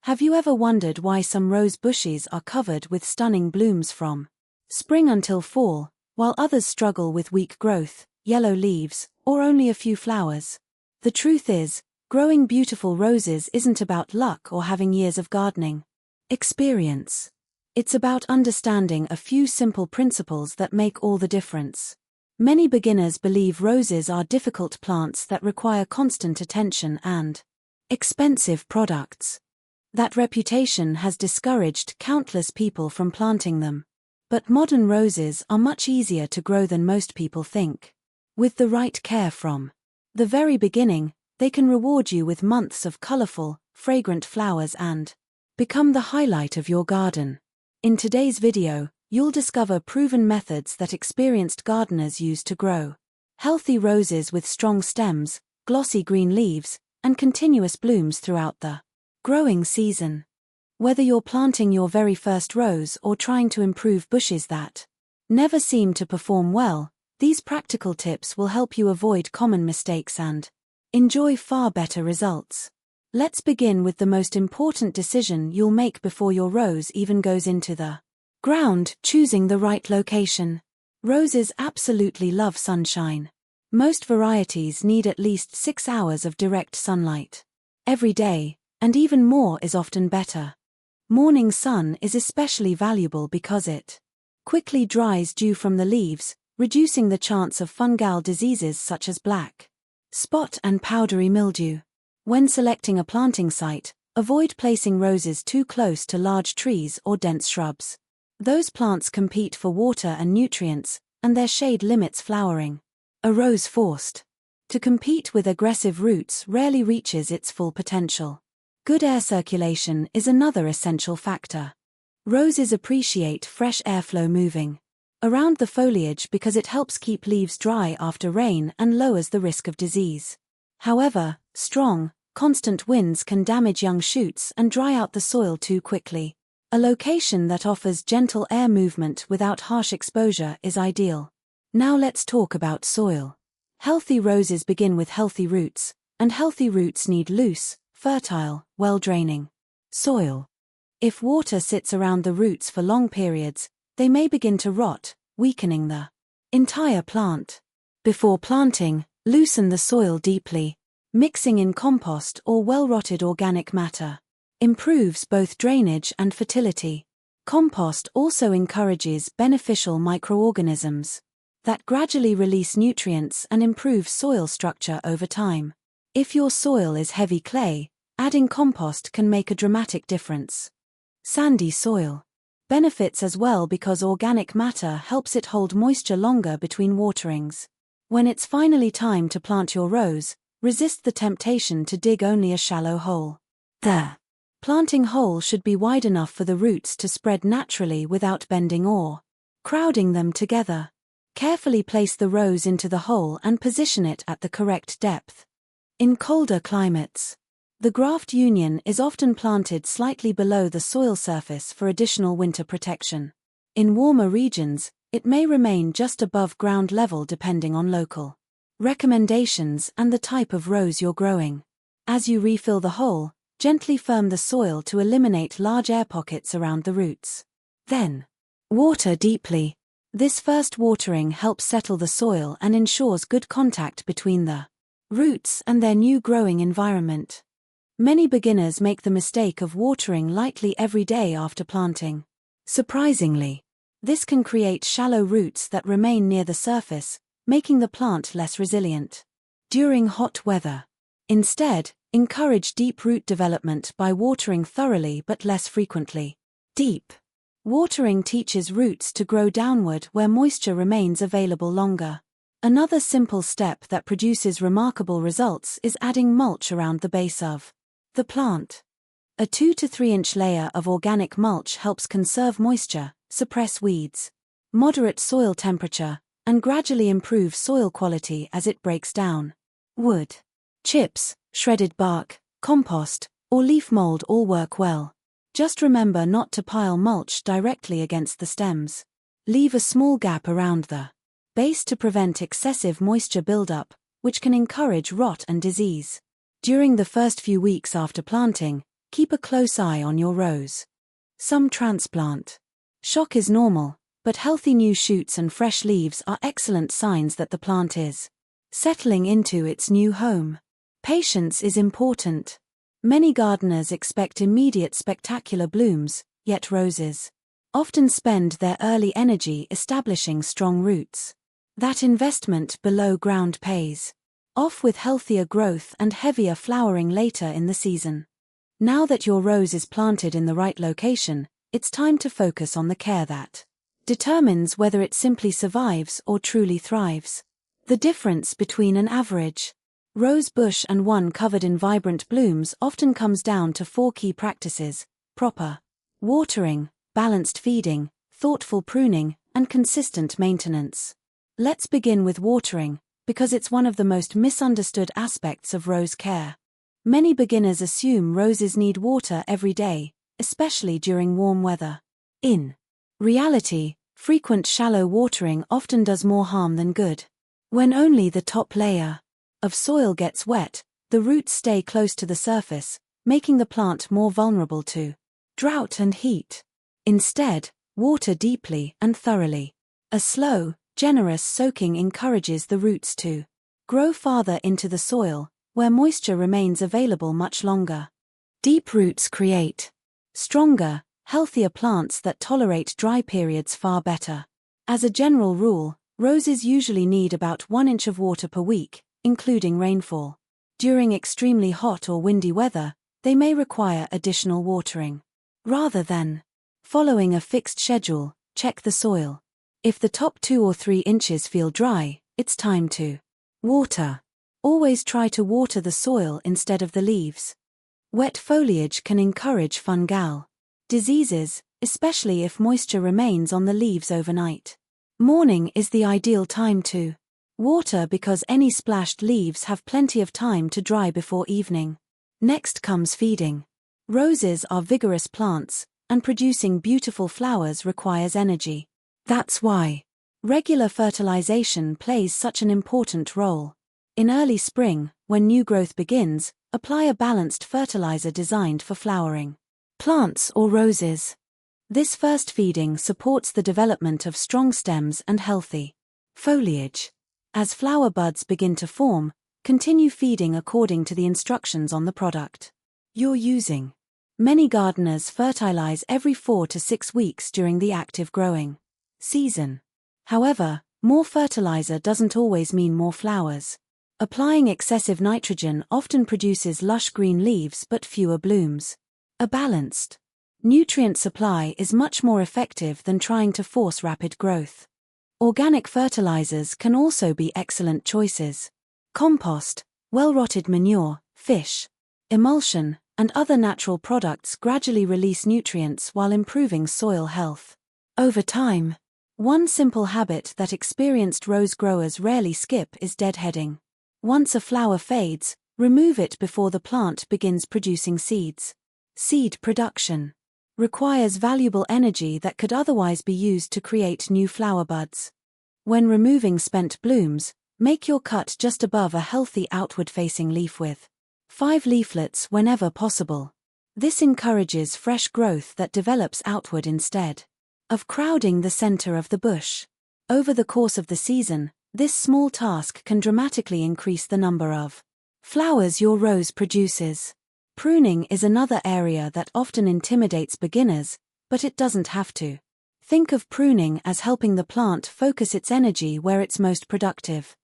Have you ever wondered why some rose bushes are covered with stunning blooms from spring until fall, while others struggle with weak growth, yellow leaves, or only a few flowers? The truth is, growing beautiful roses isn't about luck or having years of gardening experience. It's about understanding a few simple principles that make all the difference. Many beginners believe roses are difficult plants that require constant attention and expensive products. That reputation has discouraged countless people from planting them. But modern roses are much easier to grow than most people think. With the right care from the very beginning, they can reward you with months of colorful, fragrant flowers and become the highlight of your garden. In today's video, you'll discover proven methods that experienced gardeners use to grow healthy roses with strong stems, glossy green leaves, and continuous blooms throughout the growing season. Whether you're planting your very first rose or trying to improve bushes that never seem to perform well, these practical tips will help you avoid common mistakes and enjoy far better results. Let's begin with the most important decision you'll make before your rose even goes into the ground: choosing the right location. Roses absolutely love sunshine. Most varieties need at least 6 hours of direct sunlight every day, and even more is often better. Morning sun is especially valuable because it quickly dries dew from the leaves, reducing the chance of fungal diseases such as black spot and powdery mildew. When selecting a planting site, avoid placing roses too close to large trees or dense shrubs. Those plants compete for water and nutrients, and their shade limits flowering. A rose forced to compete with aggressive roots rarely reaches its full potential. Good air circulation is another essential factor. Roses appreciate fresh airflow moving around the foliage because it helps keep leaves dry after rain and lowers the risk of disease. However, strong, constant winds can damage young shoots and dry out the soil too quickly. A location that offers gentle air movement without harsh exposure is ideal. Now let's talk about soil. Healthy roses begin with healthy roots, and healthy roots need loose, fertile, well-draining soil. If water sits around the roots for long periods, they may begin to rot, weakening the entire plant. Before planting, loosen the soil deeply. Mixing in compost or well-rotted organic matter improves both drainage and fertility. Compost also encourages beneficial microorganisms that gradually release nutrients and improve soil structure over time. If your soil is heavy clay, adding compost can make a dramatic difference. Sandy soil benefits as well because organic matter helps it hold moisture longer between waterings. When it's finally time to plant your rose, resist the temptation to dig only a shallow hole. The planting hole should be wide enough for the roots to spread naturally without bending or crowding them together. Carefully place the rose into the hole and position it at the correct depth. In colder climates, the graft union is often planted slightly below the soil surface for additional winter protection. In warmer regions, it may remain just above ground level depending on local recommendations and the type of rose you're growing. As you refill the hole, gently firm the soil to eliminate large air pockets around the roots. Then, water deeply. This first watering helps settle the soil and ensures good contact between the roots and their new growing environment. Many beginners make the mistake of watering lightly every day after planting. Surprisingly, this can create shallow roots that remain near the surface, making the plant less resilient during hot weather. Instead, encourage deep root development by watering thoroughly but less frequently. Deep watering teaches roots to grow downward where moisture remains available longer. Another simple step that produces remarkable results is adding mulch around the base of the plant. A 2 to 3 inch layer of organic mulch helps conserve moisture, suppress weeds, moderate soil temperature, and gradually improve soil quality as it breaks down. Wood chips, shredded bark, compost, or leaf mold all work well. Just remember not to pile mulch directly against the stems. Leave a small gap around the base to prevent excessive moisture buildup, which can encourage rot and disease. During the first few weeks after planting, keep a close eye on your rose. Some transplant. Shock is normal, but healthy new shoots and fresh leaves are excellent signs that the plant is settling into its new home. Patience is important. Many gardeners expect immediate spectacular blooms, yet roses often spend their early energy establishing strong roots. That investment below ground pays off with healthier growth and heavier flowering later in the season. Now that your rose is planted in the right location, it's time to focus on the care that determines whether it simply survives or truly thrives. The difference between an average rose bush and one covered in vibrant blooms often comes down to 4 key practices: proper watering, balanced feeding, thoughtful pruning, and consistent maintenance. Let's begin with watering, because it's one of the most misunderstood aspects of rose care. Many beginners assume roses need water every day, especially during warm weather. In reality, frequent shallow watering often does more harm than good. When only the top layer of soil gets wet, the roots stay close to the surface, making the plant more vulnerable to drought and heat. Instead, water deeply and thoroughly. A slow, generous soaking encourages the roots to grow farther into the soil, where moisture remains available much longer. Deep roots create stronger, healthier plants that tolerate dry periods far better. As a general rule, roses usually need about 1 inch of water per week, including rainfall. During extremely hot or windy weather, they may require additional watering. Rather than following a fixed schedule, check the soil. If the top 2 or 3 inches feel dry, it's time to water. Always try to water the soil instead of the leaves. Wet foliage can encourage fungal diseases, especially if moisture remains on the leaves overnight. Morning is the ideal time to water because any splashed leaves have plenty of time to dry before evening. Next comes feeding. Roses are vigorous plants, and producing beautiful flowers requires energy. That's why regular fertilization plays such an important role. In early spring, when new growth begins, apply a balanced fertilizer designed for flowering plants or roses. This first feeding supports the development of strong stems and healthy foliage. As flower buds begin to form, continue feeding according to the instructions on the product you're using. Many gardeners fertilize every 4 to 6 weeks during the active growing season. However, more fertilizer doesn't always mean more flowers. Applying excessive nitrogen often produces lush green leaves but fewer blooms. A balanced nutrient supply is much more effective than trying to force rapid growth. Organic fertilizers can also be excellent choices. Compost, well-rotted manure, fish emulsion, and other natural products gradually release nutrients while improving soil health. Over time, one simple habit that experienced rose growers rarely skip is deadheading. Once a flower fades, remove it before the plant begins producing seeds. Seed production requires valuable energy that could otherwise be used to create new flower buds. When removing spent blooms, make your cut just above a healthy outward-facing leaf with 5 leaflets whenever possible. This encourages fresh growth that develops outward instead of crowding the center of the bush. Over the course of the season, this small task can dramatically increase the number of flowers your rose produces. Pruning is another area that often intimidates beginners, but it doesn't have to. Think of pruning as helping the plant focus its energy where it's most productive.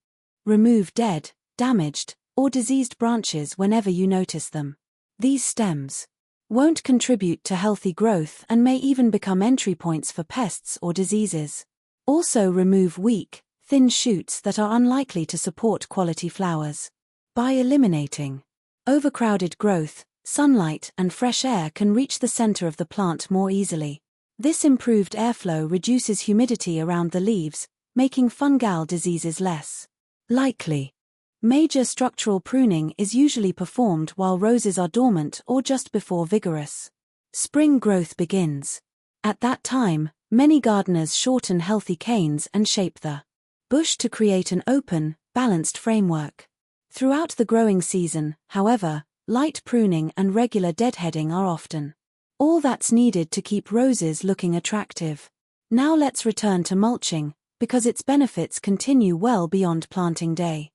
Remove dead, damaged, or diseased branches whenever you notice them. These stems won't contribute to healthy growth and may even become entry points for pests or diseases. Also remove weak, thin shoots that are unlikely to support quality flowers. By eliminating overcrowded growth, sunlight and fresh air can reach the center of the plant more easily. This improved airflow reduces humidity around the leaves, making fungal diseases less likely. Major structural pruning is usually performed while roses are dormant or just before vigorous spring growth begins. At that time, many gardeners shorten healthy canes and shape the bush to create an open, balanced framework. Throughout the growing season, however, light pruning and regular deadheading are often all that's needed to keep roses looking attractive. Now let's return to mulching, because its benefits continue well beyond planting day.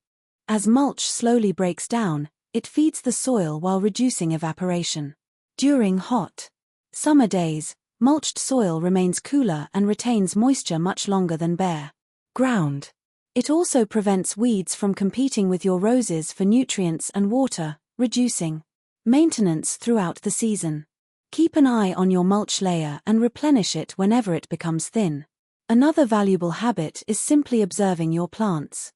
As mulch slowly breaks down, it feeds the soil while reducing evaporation. During hot summer days, mulched soil remains cooler and retains moisture much longer than bare ground. It also prevents weeds from competing with your roses for nutrients and water, reducing maintenance throughout the season. Keep an eye on your mulch layer and replenish it whenever it becomes thin. Another valuable habit is simply observing your plants.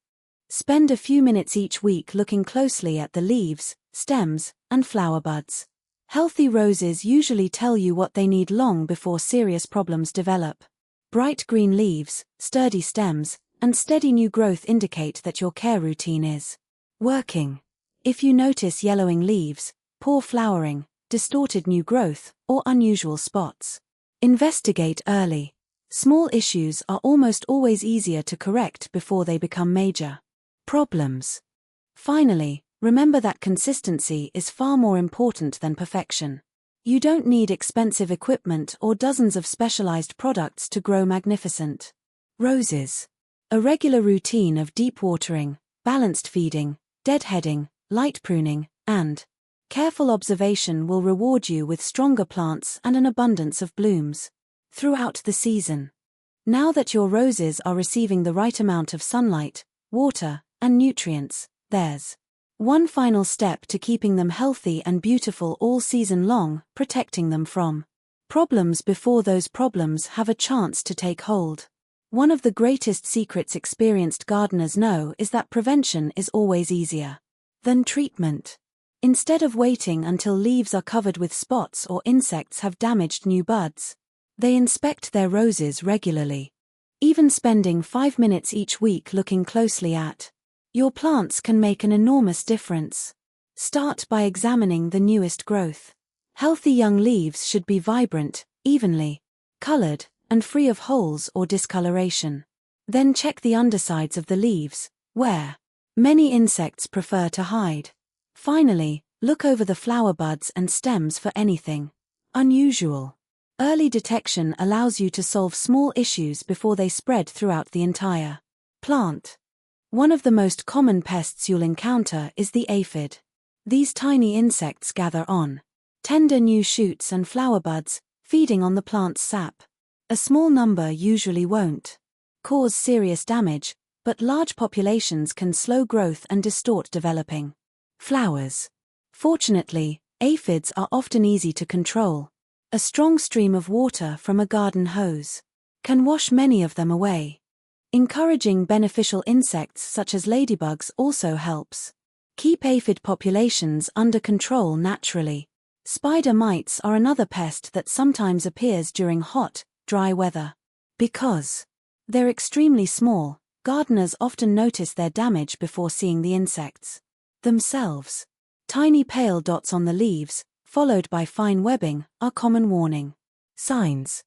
Spend a few minutes each week looking closely at the leaves, stems, and flower buds. Healthy roses usually tell you what they need long before serious problems develop. Bright green leaves, sturdy stems, and steady new growth indicate that your care routine is working. If you notice yellowing leaves, poor flowering, distorted new growth, or unusual spots, investigate early. Small issues are almost always easier to correct before they become major problems. Finally, remember that consistency is far more important than perfection. You don't need expensive equipment or dozens of specialized products to grow magnificent roses. A regular routine of deep watering, balanced feeding, deadheading, light pruning, and careful observation will reward you with stronger plants and an abundance of blooms throughout the season. Now that your roses are receiving the right amount of sunlight, water, and nutrients, there's one final step to keeping them healthy and beautiful all season long: protecting them from problems before those problems have a chance to take hold. One of the greatest secrets experienced gardeners know is that prevention is always easier than treatment. Instead of waiting until leaves are covered with spots or insects have damaged new buds, they inspect their roses regularly. Even spending 5 minutes each week looking closely at your plants can make an enormous difference. Start by examining the newest growth. Healthy young leaves should be vibrant, evenly colored, and free of holes or discoloration. Then check the undersides of the leaves, where many insects prefer to hide. Finally, look over the flower buds and stems for anything unusual. Early detection allows you to solve small issues before they spread throughout the entire plant. One of the most common pests you'll encounter is the aphid. These tiny insects gather on tender new shoots and flower buds, feeding on the plant's sap. A small number usually won't cause serious damage, but large populations can slow growth and distort developing flowers. Fortunately, aphids are often easy to control. A strong stream of water from a garden hose can wash many of them away. Encouraging beneficial insects such as ladybugs also helps keep aphid populations under control naturally. Spider mites are another pest that sometimes appears during hot, dry weather. Because they're extremely small, gardeners often notice their damage before seeing the insects themselves. Tiny pale dots on the leaves, followed by fine webbing, are common warning signs.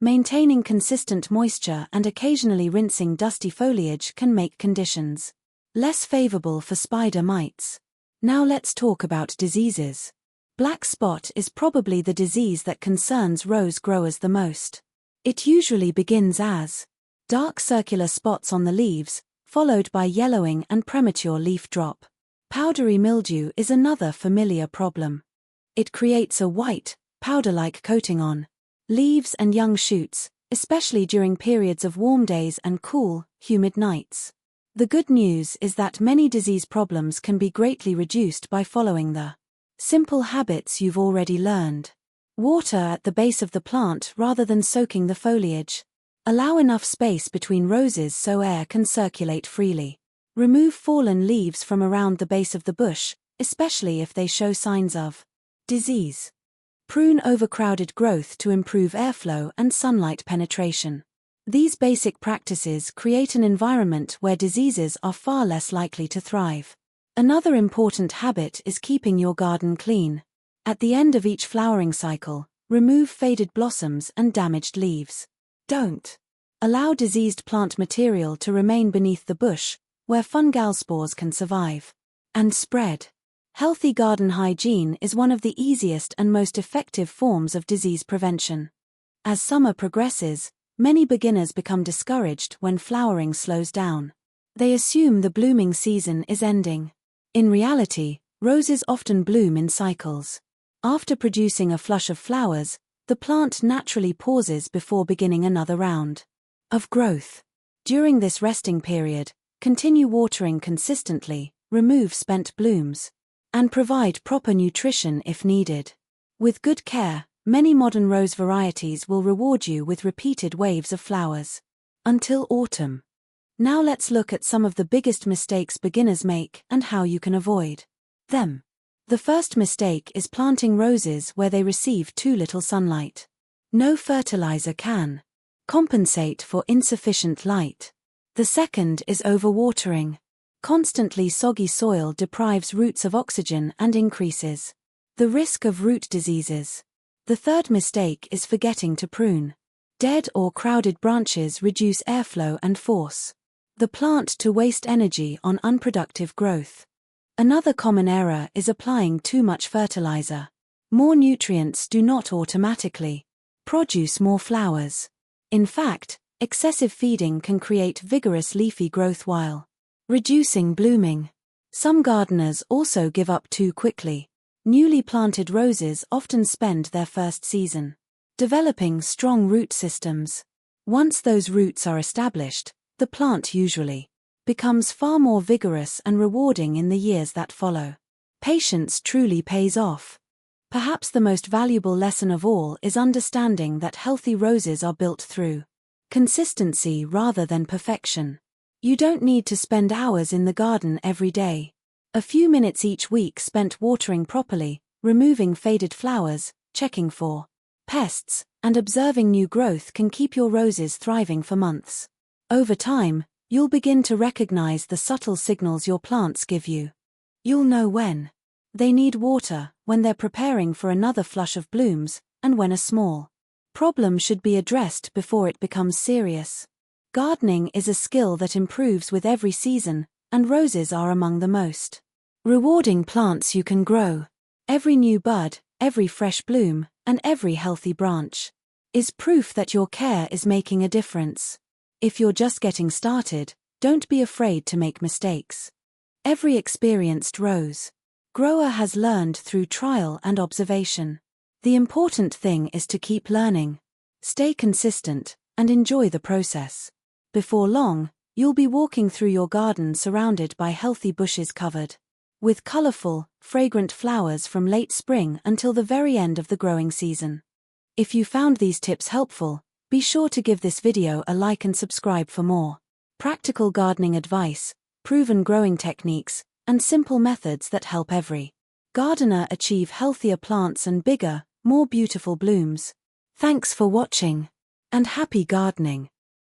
Maintaining consistent moisture and occasionally rinsing dusty foliage can make conditions less favorable for spider mites. Now let's talk about diseases. Black spot is probably the disease that concerns rose growers the most. It usually begins as dark circular spots on the leaves, followed by yellowing and premature leaf drop. Powdery mildew is another familiar problem. It creates a white, powder-like coating on leaves and young shoots, especially during periods of warm days and cool, humid nights. The good news is that many disease problems can be greatly reduced by following the simple habits you've already learned. Water at the base of the plant rather than soaking the foliage. Allow enough space between roses so air can circulate freely. Remove fallen leaves from around the base of the bush, especially if they show signs of disease. Prune overcrowded growth to improve airflow and sunlight penetration. These basic practices create an environment where diseases are far less likely to thrive. Another important habit is keeping your garden clean. At the end of each flowering cycle, remove faded blossoms and damaged leaves. Don't allow diseased plant material to remain beneath the bush, where fungal spores can survive and spread. Healthy garden hygiene is one of the easiest and most effective forms of disease prevention. As summer progresses, many beginners become discouraged when flowering slows down. They assume the blooming season is ending. In reality, roses often bloom in cycles. After producing a flush of flowers, the plant naturally pauses before beginning another round of growth. During this resting period, continue watering consistently, remove spent blooms, and provide proper nutrition if needed. With good care, many modern rose varieties will reward you with repeated waves of flowers until autumn. Now let's look at some of the biggest mistakes beginners make and how you can avoid them. The first mistake is planting roses where they receive too little sunlight. No fertilizer can compensate for insufficient light. The second is overwatering. Constantly soggy soil deprives roots of oxygen and increases the risk of root diseases. The third mistake is forgetting to prune. Dead or crowded branches reduce airflow and force the plant to waste energy on unproductive growth. Another common error is applying too much fertilizer. More nutrients do not automatically produce more flowers. In fact, excessive feeding can create vigorous leafy growth while reducing blooming. Some gardeners also give up too quickly. Newly planted roses often spend their first season developing strong root systems. Once those roots are established, the plant usually becomes far more vigorous and rewarding in the years that follow. Patience truly pays off. Perhaps the most valuable lesson of all is understanding that healthy roses are built through consistency rather than perfection. You don't need to spend hours in the garden every day. A few minutes each week spent watering properly, removing faded flowers, checking for pests, and observing new growth can keep your roses thriving for months. Over time, you'll begin to recognize the subtle signals your plants give you. You'll know when they need water, when they're preparing for another flush of blooms, and when a small problem should be addressed before it becomes serious. Gardening is a skill that improves with every season, and roses are among the most rewarding plants you can grow. Every new bud, every fresh bloom, and every healthy branch is proof that your care is making a difference. If you're just getting started, don't be afraid to make mistakes. Every experienced rose grower has learned through trial and observation. The important thing is to keep learning, stay consistent, and enjoy the process. Before long, you'll be walking through your garden surrounded by healthy bushes covered with colorful, fragrant flowers from late spring until the very end of the growing season. If you found these tips helpful, be sure to give this video a like and subscribe for more practical gardening advice, proven growing techniques, and simple methods that help every gardener achieve healthier plants and bigger, more beautiful blooms. Thanks for watching, and happy gardening!